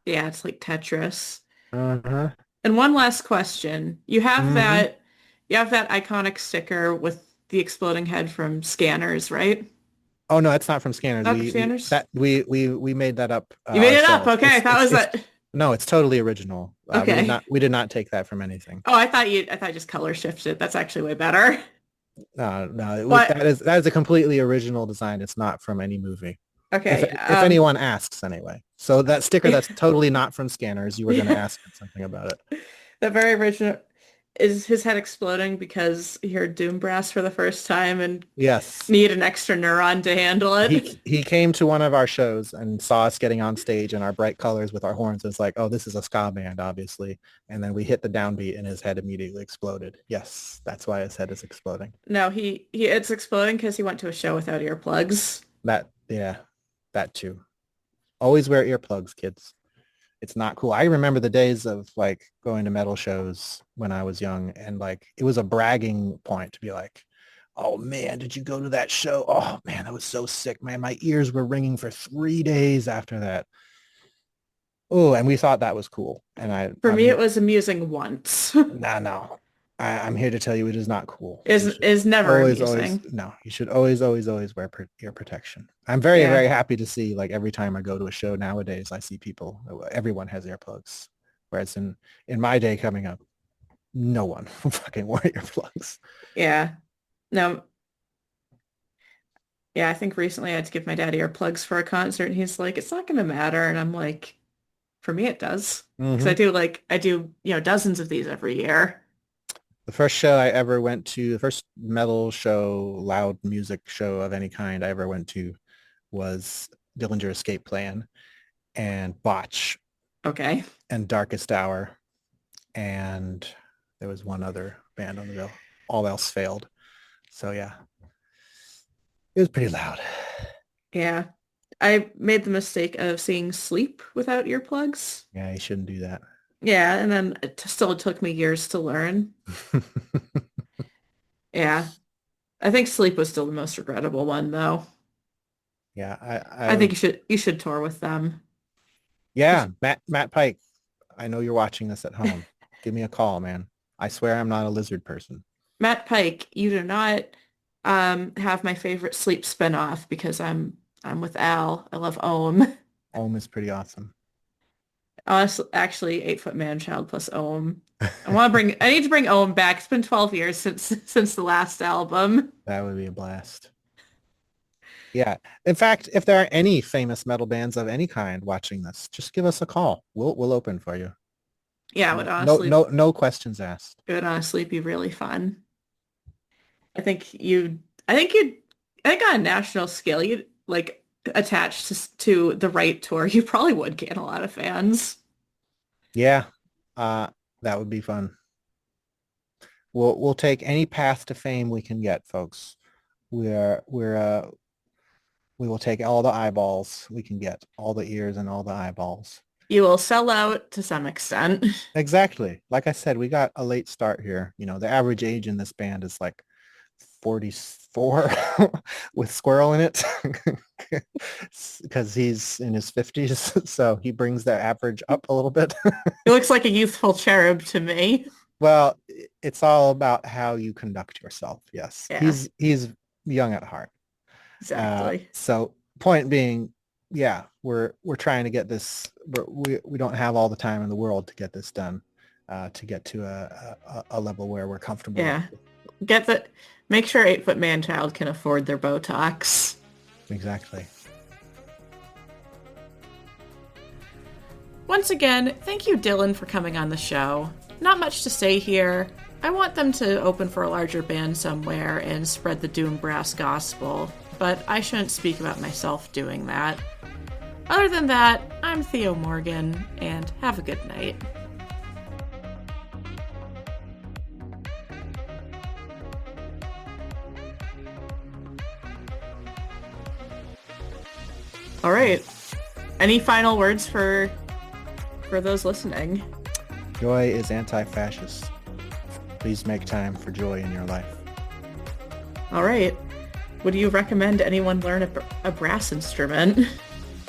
Yeah, it's like Tetris. Uh-huh. And one last question. Mm-hmm. You have that iconic sticker with the exploding head from Scanners, right? Oh no, it's not from Scanners. Not from Scanners? We made that up You made it up. ourselves. Okay, I thought it was It's that. no, it's totally original. Okay. We did not take that from anything. Oh, I thought you just color shifted. That's actually way better. No, But that is a completely original design. It's not from any movie. okay. If anyone asks anyway. So that sticker that's totally not from Scanners, you were going to Yeah. ask something about it. The very original is his head exploding because he heard Doombrass for the first time and Yes. need an extra neuron to handle it. He came to one of our shows and saw us getting on stage in our bright colors with our horns. It's like, oh, this is a ska band, obviously. And then we hit the downbeat and his head immediately exploded. Yes, that's why his head is exploding. No, he it's exploding because he went to a show without earplugs. Yeah, that too. Always wear earplugs, kids. It's not cool. I remember the days of like going to metal shows when I was young and like it was a bragging point to be like, oh man, did you go to that show? Oh man, that was so sick, man. My ears were ringing for 3 days after that. Oh, and we thought that was cool. And For I'm me, here. it was amusing once. No. I'm here to tell you it is not cool. You should Is never always, amusing. no, you should always wear ear protection. I'm very, Yeah. very happy to see like every time I go to a show nowadays, I see people, everyone has earplugs. Whereas in my day coming up, no one fucking wore earplugs. Yeah. No. Yeah, I think recently I had to give my dad earplugs for a concert and he's like, it's not going to matter. And I'm like, for me, it does. Because hmm I do, dozens of these every year. The first show I ever went to, the first metal show, loud music show of any kind I ever went to was Dillinger Escape Plan and Botch Okay. and Darkest Hour. And there was one other band on the bill. All else failed. So yeah, it was pretty loud. Yeah. I made the mistake of seeing Sleep without earplugs. Yeah, you shouldn't do that. Yeah, and then it still took me years to learn. Yeah, I think Sleep was still the most regrettable one, though. Yeah, I I think would. you should tour with them. You Yeah, should- Matt Pike. I know you're watching this at home. Give me a call, man. I swear I'm not a lizard person. Matt Pike, you do not have my favorite Sleep spinoff because I'm with Al. I love Ohm. Ohm is pretty awesome. Honestly, actually, 8 Foot Manchild plus Ohm. I need to bring Ohm back. It's been 12 years since the last album. That would be a blast. Yeah. In fact, if there are any famous metal bands of any kind watching this, just give us a call. We'll open for you. Yeah, No questions asked. it would honestly be really fun. I think I think on a national scale, you'd like attached to the right tour, you probably would gain a lot of fans. Yeah. Uh, that would be fun. We'll take any path to fame we can get, folks. We will take all the eyeballs we can get, all the ears and all the eyeballs. You will sell out to some extent. Exactly. Like I said, we got a late start here. You know, the average age in this band is like 44 with Squirrel in it because he's in his 50s. So he brings the average up a little bit. He looks like a youthful cherub to me. Well, it's all about how you conduct yourself. Yes. Yeah, He's young at heart. exactly. So point being, yeah, we're trying to get this. We don't have all the time in the world to get this done, to get to a level where we're comfortable. Yeah. Make sure 8 Foot Manchild can afford their Botox. Exactly. Once again, thank you, Dylan, for coming on the show. Not much to say here. I want them to open for a larger band somewhere and spread the Doombrass gospel, but I shouldn't speak about myself doing that. Other than that, I'm Theo Morgan, and have a good night. All right. Any final words for those listening? Joy is anti-fascist. Please make time for joy in your life. All right. Would you recommend anyone learn a brass instrument?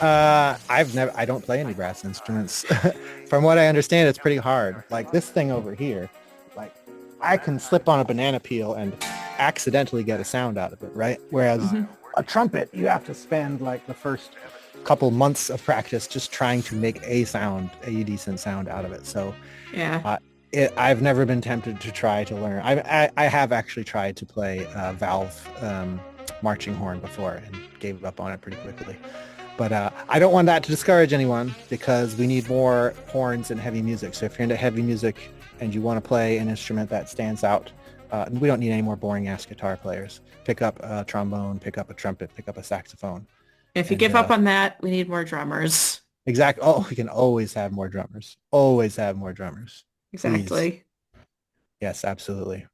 I don't play any brass instruments. From what I understand, it's pretty hard. Like this thing over here, like I can slip on a banana peel and accidentally get a sound out of it, right? Whereas a trumpet, you have to spend like the first couple months of practice just trying to make a decent sound out of it. So Yeah. I've never been tempted to try to learn. I have actually tried to play valve marching horn before and gave up on it pretty quickly. But I don't want that to discourage anyone because we need more horns in heavy music. So if you're into heavy music and you want to play an instrument that stands out, we don't need any more boring ass guitar players. Pick up a trombone, pick up a trumpet, pick up a saxophone. If you give up on that, we need more drummers. Exactly. Oh, we can always have more drummers. Always have more drummers. Exactly. Please. Yes, absolutely.